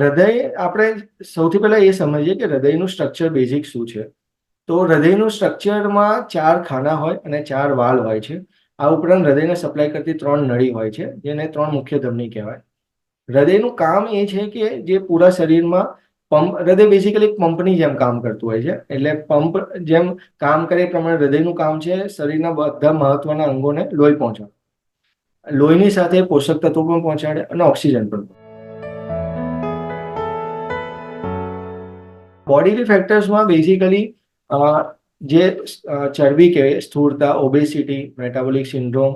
હૃદય આપણે સૌથી પહેલા એ સમજીએ કે હૃદયનું સ્ટ્રક્ચર બેઝિક શું છે. તો હૃદયનું સ્ટ્રક્ચરમાં 4 ખાના હોય અને 4 વાલ્વ હોય છે. આ ઉપરાંત હૃદયને સપ્લાય કરતી 3 નળી હોય છે, જેને 3 મુખ્ય ધમની કહેવાય. હૃદયનું કામ એ છે કે જે પૂરા શરીરમાં હૃદય બેઝિકલી પંપની જેમ કામ કરતું હોય છે. એટલે પંપ જેમ કામ કરે એ પ્રમાણે હૃદયનું કામ છે શરીરના બધા મહત્વના અંગોને લોહી પહોંચાડે. લોહીની સાથે પોષક તત્વો પણ પહોંચાડે અને ઓક્સિજન પણ. બોડીલી ફેક્ટર્સમાં બેઝિકલી જે ચરબી કહેવાય, સ્થૂળતા, ઓબેસિટી, મેટાબોલિક સિન્ડ્રોમ,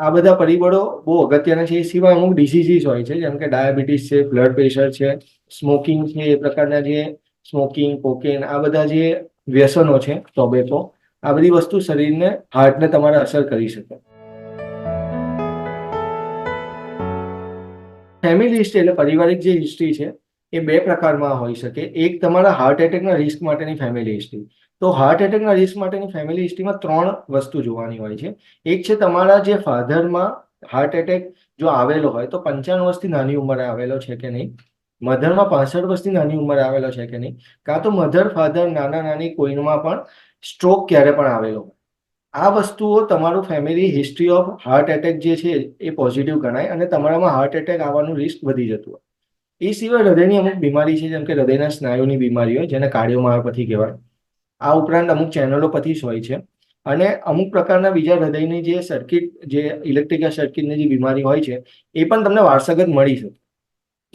આ બધા પરિબળો બહુ અગત્યના છે. એ સિવાય અમુક ડિસીઝીસ હોય છે, જેમ કે ડાયાબિટીસ છે, બ્લડ પ્રેશર છે, સ્મોકિંગ છે, એ પ્રકારના જે સ્મોકિંગ, કોકેન, આ બધા જે વ્યસનો છે, ટોબેકો, આ બધી વસ્તુ શરીરને, હાર્ટને તમારે અસર કરી શકે. ફેમિલી હિસ્ટ્રી એટલે પારિવારિક જે હિસ્ટ્રી છે એ 2 પ્રકારમાં હોઈ શકે. એક તમારા હાર્ટ એટેકના રિસ્ક માટેની ફેમિલી હિસ્ટ્રી. તો હાર્ટ એટેકના રિસ્ક માટેની ફેમિલી હિસ્ટ્રીમાં 3 વસ્તુ જોવાની હોય છે. એક છે તમારા જે ફાધરમાં હાર્ટ એટેક જો આવેલો હોય તો 55 વર્ષથી નાની ઉંમરે આવેલો છે કે નહીં, મધરમાં 65 વર્ષથી નાની ઉંમરે આવેલો છે કે નહીં, કાં તો મધર ફાધર નાના નાની કોઈમાં પણ સ્ટ્રોક ક્યારે પણ આવેલો હોય. આ વસ્તુઓ તમારું family history of heart attack જે છે એ પોઝિટિવ ગણાય અને તમારામાં હાર્ટ એટેક આવવાનું રિસ્ક વધી જતું હોય. એ સિવાય હૃદયની અમુક બીમારી છે, જેમ કે હૃદયના સ્નાયુની બીમારી હોય, જેને કાર્ડિયોમાયોપેથી કહેવાય. આ ઉપરાંત અમુક ચેનલોપેથીસ હોય છે અને અમુક પ્રકારના બીજા હૃદયની જે સર્કિટ, જે ઇલેક્ટ્રિકલ સર્કિટની જે બીમારી હોય છે, એ પણ તમને વારસાગત મળી શકે.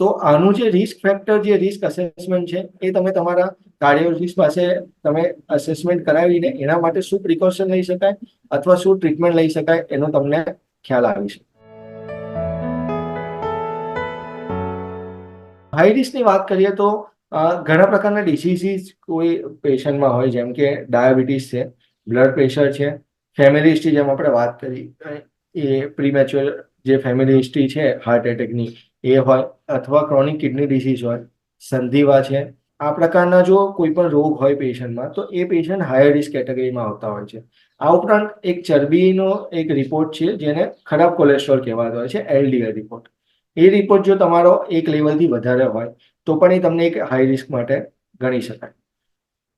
તો આનું જે રિસ્ક ફેક્ટર, જે રિસ્ક અસેસમેન્ટ છે, એ તમે તમારા કાર્ડિયોલોજીસ્ટ પાસે તમે અસેસમેન્ટ કરાવીને એના માટે શું પ્રિકોશન લઈ શકાય અથવા શું ટ્રીટમેન્ટ લઈ શકાય એનો તમને ખ્યાલ આવી શકે. હાઈ રિસ્કની વાત કરીએ તો ઘણા પ્રકારના ડિસીઝીસ કોઈ પેશન્ટમાં હોય, જેમ કે ડાયાબિટીસ છે, બ્લડ પ્રેશર છે, ફેમિલી હિસ્ટ્રી જેમ આપણે વાત કરી એ પ્રીમેચ્યોર જે ફેમિલી હિસ્ટ્રી છે હાર્ટ એટેકની એ હોય, અથવા ક્રોનિક કિડની ડિસીઝ હોય, સંધિવા છે. આ પ્રકારના જો કોઈ પણ રોગ હોય પેશન્ટમાં તો એ પેશન્ટ હાયર રિસ્ક કેટેગરીમાં આવતા હોય છે. આ ઉપરાંત એક ચરબીનો એક રિપોર્ટ છે જેને ખરાબ કોલેસ્ટ્રોલ કહેવાતો હોય છે, એલડીએલ રિપોર્ટ. એ રિપોર્ટ જો તમારો એક લેવલથી વધારે હોય તો પણ એ તમને એક હાઈ રિસ્ક માટે ગણી શકાય.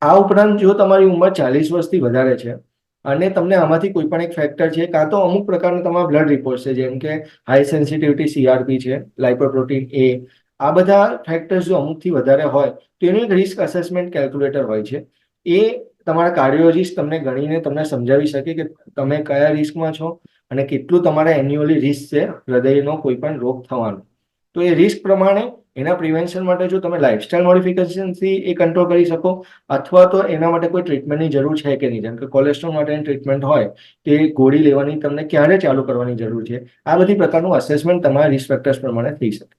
આ ઉપરાંત જો તમારી ઉંમર 40 વર્ષથી વધારે છે અને તમને આમાંથી કોઈ પણ એક ફેક્ટર છે, કાં તો અમુક પ્રકારના તમારા બ્લડ રિપોર્ટ છે, જેમ કે હાઈ સેન્સિટિવિટી સીઆરપી છે, લાઇપોપ્રોટીન એ, આ બધા ફેક્ટર્સ જો અમુકથી વધારે હોય તો એનું એક રિસ્ક અસેસમેન્ટ કેલ્ક્યુલેટર હોય છે. એ તમારા કાર્ડિયોલોજીસ્ટ તમને ગણીને તમને સમજાવી શકે કે તમે કયા રિસ્કમાં છો અને કેટલું તમારા એન્યુઅલી રિસ્ક છે હૃદયનો કોઈ પણ રોગ થવાનો. તો એ રિસ્ક પ્રમાણે એના પ્રિવેન્શન માટે જો તમે લાઇફસ્ટાઇલ મોડિફિકેશનથી એ કંટ્રોલ કરી શકો, અથવા તો એના માટે કોઈ ટ્રીટમેન્ટની જરૂર છે કે નહીં, જેમ કે કોલેસ્ટ્રોલ માટેની ટ્રીટમેન્ટ હોય તે ગોળી લેવાની તમને ક્યારે ચાલુ કરવાની જરૂર છે, આ બધી પ્રકારનું અસેસમેન્ટ તમારા રિસ્ક ફેક્ટર્સ પ્રમાણે થઈ શકે.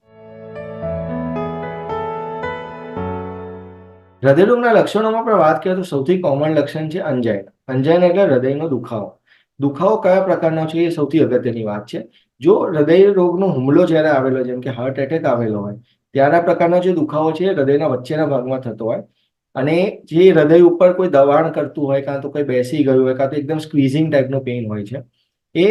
હૃદયરોગના લક્ષણોમાં આપણે વાત કરીએ તો સૌથી કોમન લક્ષણ છે અંજાઇના. અંજાઇના એટલે હૃદયનો દુખાવો. દુખાવો કયા પ્રકારનો છે એ સૌથી અગત્યની વાત છે. જો હૃદય રોગનો હુમલો જ્યારે આવેલો, જેમ કે હાર્ટ એટેક આવેલો હોય, ત્યારે આ પ્રકારનો જે દુખાવો છે હૃદયના વચ્ચેના ભાગમાં થતો હોય અને જે હૃદય ઉપર કોઈ દબાણ કરતું હોય, કાં તો કોઈ બેસી ગયું હોય, કાં તો એકદમ સ્ક્વીઝિંગ ટાઈપનું પેઇન હોય છે. એ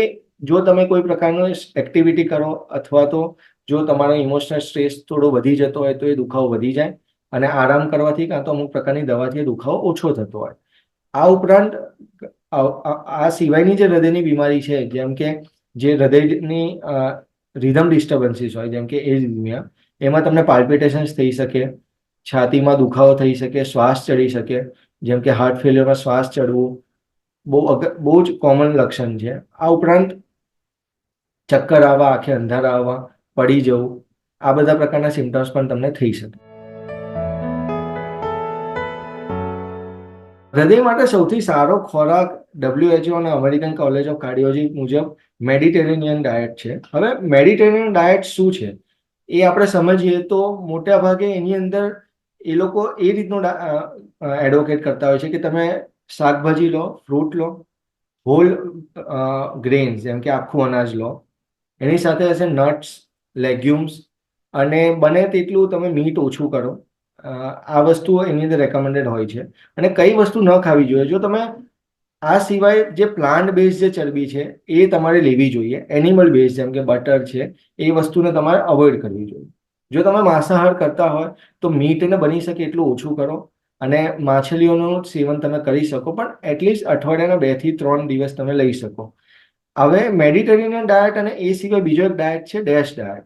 જો તમે કોઈ પ્રકારનો એક્ટિવિટી કરો અથવા તો જો તમારો ઇમોશનલ સ્ટ્રેસ થોડો વધી જતો હોય તો એ દુખાવો વધી જાય અને આરામ કરવાથી કાં તો અમુક પ્રકારની દવાથી એ દુખાવો ઓછો થતો હોય. આ ઉપરાંત આ સિવાયની જે હૃદયની બીમારી છે, જેમ કે જે હૃદયની રિધમ ડિસ્ટર્બન્સીસ હોય, જેમ કે એરિથમિયા, એમાં તમને પાલ્પિટેશન્સ થઈ શકે, છાતીમાં દુખાવો થઈ શકે, શ્વાસ ચડી શકે, જેમ કે હાર્ટ ફેલિયરમાં શ્વાસ ચડવું બહુ જ કોમન લક્ષણ છે. આ ઉપરાંત ચક્કર આવવા, આંખે અંધારા આવવા, પડી જવું, આ બધા પ્રકારના સિમ્ટમ્સ પણ તમને થઈ શકે. હૃદય માટે સૌથી સારો ખોરાક WHO અને અમેરિકન કોલેજ ઓફ કાર્ડિયોલોજી મુજબ મેડિટેરેનિયન ડાયટ છે. હવે મેડિટેરેનિયન ડાયટ શું છે એ આપણે સમજીએ તો મોટા ભાગે એની અંદર એ લોકો એ રીતનું એડવોકેટ કરતા હોય છે કે તમે શાકભાજી લો, ફ્રૂટ લો, હોલ ગ્રેન્સ જેમ કે આખું અનાજ લો, એની સાથે હશે નટ્સ, લેગ્યુમ્સ, અને બને તેટલું તમે મીટ ઓછું કરો. આ વસ્તુઓ એની અંદર રેકમેન્ડેડ હોય છે. અને કઈ વસ્તુ ન ખાવી જોઈએ, જો તમે આ સિવાય જે પ્લાન્ટ બેઝ જે ચરબી છે એ તમારે લેવી જોઈએ. એનિમલ બેઝ જેમ કે બટર છે એ વસ્તુને તમારે અવોઇડ કરવી જોઈએ. જો તમે માંસાહાર કરતા હોય તો મીટને બની શકે એટલું ઓછું કરો, અને માછલીઓનું સેવન તમે કરી શકો, પણ એટલીસ્ટ અઠવાડિયાના 2 થી 3 દિવસ તમે લઈ શકો. હવે મેડિટેરેનિયન ડાયટ અને એ સિવાય બીજો એક ડાયટ છે ડેશ ડાયટ.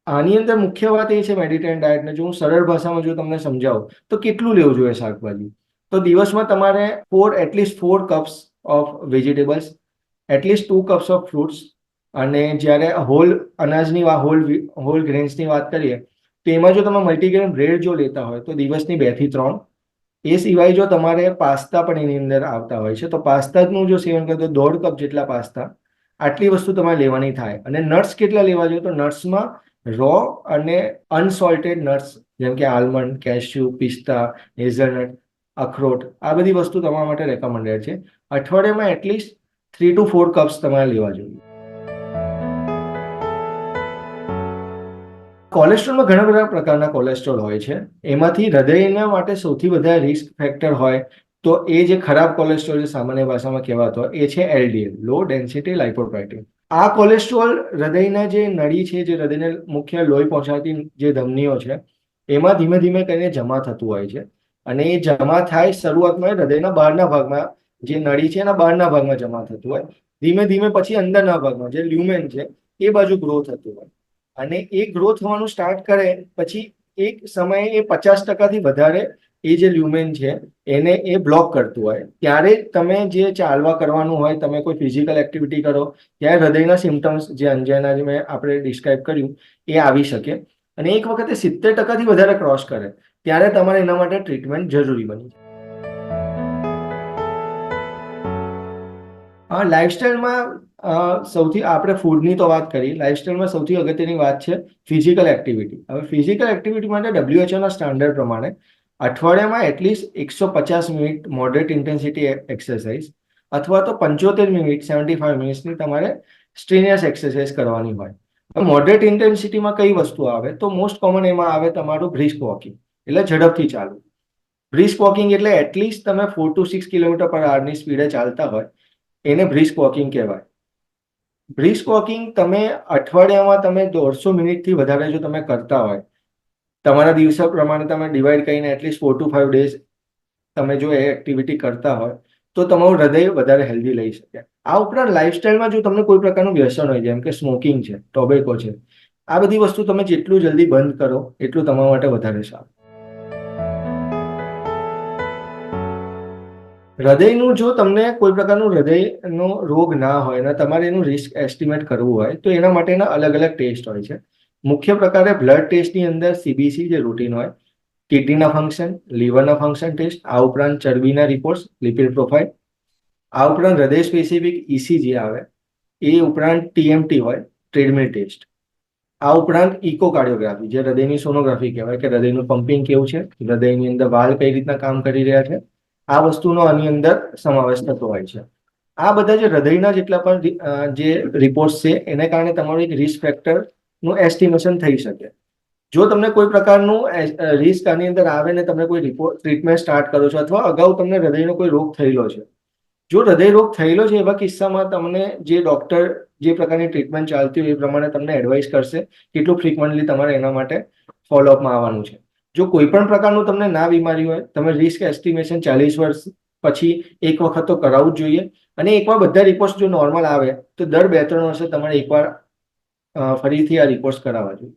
આની અંદર મુખ્ય વાત એ છે મેડિટેરિયન ડાયટને જો હું સરળ ભાષામાં જો તમને સમજાવું તો કેટલું લેવું જોઈએ શાકભાજી. તો દિવસમાં તમારે at least 4 cups of vegetables, at least 2 cups of fruits, અને જ્યારે હોલ અનાજની હોલ ગ્રેન્સની વાત કરીએ તો એમાં જો તમે મલ્ટીગ્રેન બ્રેડ જો લેતા હોય તો દિવસની 2 થી 3. એ સિવાય જો તમારે પાસ્તા પણ એની અંદર આવતા હોય છે તો પાસ્તાનું જો સેવન કરો તો 1.5 કપ જેટલા પાસ્તા. આટલી વસ્તુ તમારે લેવાની થાય. અને નટ્સ કેટલા લેવા જોઈએ તો નટ્સમાં રો અને અનસોલ્ટેડ નટ્સ જેમ કે આલમંડ, કેશ્યુ, પિસ્તા, હેઝલનટ, અખરોટ, આ બધી વસ્તુ તમારા માટે રેકમેન્ડેડ છે. અઠવાડિયામાં એટલીસ્ટ 3 to 4 કપ્સ તમારે લેવા જોઈએ. કોલેસ્ટ્રોલમાં ઘણા બધા પ્રકારના કોલેસ્ટ્રોલ હોય છે. એમાંથી હૃદયના માટે સૌથી વધારે રિસ્ક ફેક્ટર હોય તો એ જે ખરાબ કોલેસ્ટ્રોલ જે સામાન્ય ભાષામાં કહેવાતો હોય એ છે LDL, લો ડેન્સિટી લાઇપોપ્રોટીન. આ કોલેસ્ટ્રોલ હૃદયના જે નળી છે, જે હૃદયને મુખ્ય લોહી પહોંચાડતી જે ધમનીઓ છે એમાં ધીમે ધીમે કરીને જમા થતું હોય છે. અને એ જમા થાય શરૂઆતમાં હૃદયના બહારના ભાગમાં, જે નળી છે એના બહારના ભાગમાં જમા થતું હોય. ધીમે ધીમે પછી અંદરના ભાગમાં જે લ્યુમેન છે એ બાજુ ગ્રો થતું હોય. અને એ ગ્રો થવાનું સ્ટાર્ટ કરે પછી એક સમયે એ 50% વધારે એ જે લ્યુમેન છે એને એ બ્લોક કરતું હોય. ત્યારે તમે જે ચાલવા કરવાનું હોય, તમે કોઈ ફિઝિકલ એક્ટિવિટી કરો, ત્યારે હૃદયના સિમ્ટમ્સ જે અંજાના જે આપણે ડિસ્ક્રાઇબ કર્યું એ આવી શકે. અને એક વખતે 70%થી વધારે ક્રોસ કરે ત્યારે તમારે એના માટે ટ્રીટમેન્ટ જરૂરી બની જાય. લાઇફસ્ટાઈલમાં સૌથી આપણે ફૂડની તો વાત કરી, લાઇફસ્ટાઈલમાં સૌથી અગત્યની વાત છે ફિઝિકલ એક્ટિવિટી. હવે ફિઝિકલ એક્ટિવિટી માટે WHO ના સ્ટાન્ડર્ડ પ્રમાણે અઠવાડિયામાં at least 150 minute moderate intensity exercise અથવા તો 75 મિનિટ 75 મિનિટ્સની તમારે સ્ટ્રીનિયસ એક્સરસાઇઝ કરવાની હોય. મોડરેટ ઇન્ટેન્સિટીમાં કઈ વસ્તુ આવે તો મોસ્ટ કોમન એમાં આવે તમારું બ્રિસ્ક વોકિંગ, એટલે ઝડપથી ચાલવું. બ્રિસ્ક વોકિંગ એટલે એટલીસ્ટ તમે 4 to 6 કિલોમીટર પર આવરની સ્પીડે ચાલતા હોય એને બ્રિસ્ક વોકિંગ કહેવાય. બ્રિસ્ક વોકિંગ તમે અઠવાડિયામાં તમે 150 મિનિટથી વધારે જો તમે કરતા હોય, તમારા દિવસો પ્રમાણે તમે ડિવાઈડ કરીને એટલીસ્ટ 4 to 5 ડેઝ તમે જો એ એક્ટિવિટી કરતા હોય તો તમારું હૃદય વધારે હેલ્ધી લઈ શકે. આ ઉપરાંત લાઇફસ્ટાઈલમાં જો તમને કોઈ પ્રકારનું વ્યસન હોય જેમ કે સ્મોકિંગ છે, ટોબેકો છે, આ બધી વસ્તુ તમે જેટલું જલ્દી બંધ કરો એટલું તમારા માટે વધારે સારું. હૃદયનું જો તમને કોઈ પ્રકારનું હૃદયનો રોગ ના હોય અને તમારે એનું રિસ્ક એસ્ટિમેટ કરવું હોય તો એના માટેના અલગ અલગ ટેસ્ટ હોય છે. મુખ્ય પ્રકારે બ્લડ ટેસ્ટની અંદર CBC જે રૂટીન હોય, કિડનીના ફંક્શન, લીવરના ફંક્શન ટેસ્ટ, આ ઉપરાંત ચરબીના રિપોર્ટ્સ, લિપિડ પ્રોફાઇલ, આ ઉપરાંત હૃદય સ્પેસિફિક ECG આવે, એ ઉપરાંત TMT હોય, ટ્રેડમિલ ટેસ્ટ, આ ઉપરાંત ઇકોકાર્ડિયોગ્રાફી જે હૃદયની સોનોગ્રાફી કહેવાય કે હૃદયનું પમ્પિંગ કેવું છે, હૃદયની અંદર વાલ્વ કઈ રીતના કામ કરી રહ્યા છે, આ વસ્તુનો આની અંદર સમાવેશ થતો હોય છે. આ બધા જે હૃદયના જેટલા પણ જે રિપોર્ટ્સ છે એને કારણે તમારું એક રિસ્ક ફેક્ટરનું એસ્ટિમેશન થઈ શકે. જો તમને કોઈ પ્રકારનું રિસ્ક આની અંદર આવે ને તમે કોઈ ટ્રીટમેન્ટ સ્ટાર્ટ કરો છો અથવા અગાઉ તમને હૃદયનો કોઈ રોગ થયેલો છે, જો હૃદય રોગ થયેલો છે એવા કિસ્સામાં તમને જે ડોક્ટર જે પ્રકારની ટ્રીટમેન્ટ ચાલતી હોય એ પ્રમાણે તમને એડવાઇસ કરશે કેટલું ફ્રિકવન્ટલી તમારે એના માટે ફોલોઅપમાં આવવાનું છે. જો કોઈ પણ પ્રકારનું તમને ના બીમારી હોય, તમે રિસ્ક એસ્ટિમેશન 40 વર્ષ પછી એક વખત તો કરાવવું જ જોઈએ. અને એકવાર બધા રિપોર્ટ્સ જો નોર્મલ આવે તો દર 2-3 વર્ષે તમારે એકવાર ફરીથી આ રિપોર્ટ્સ કરાવવા જોઈએ.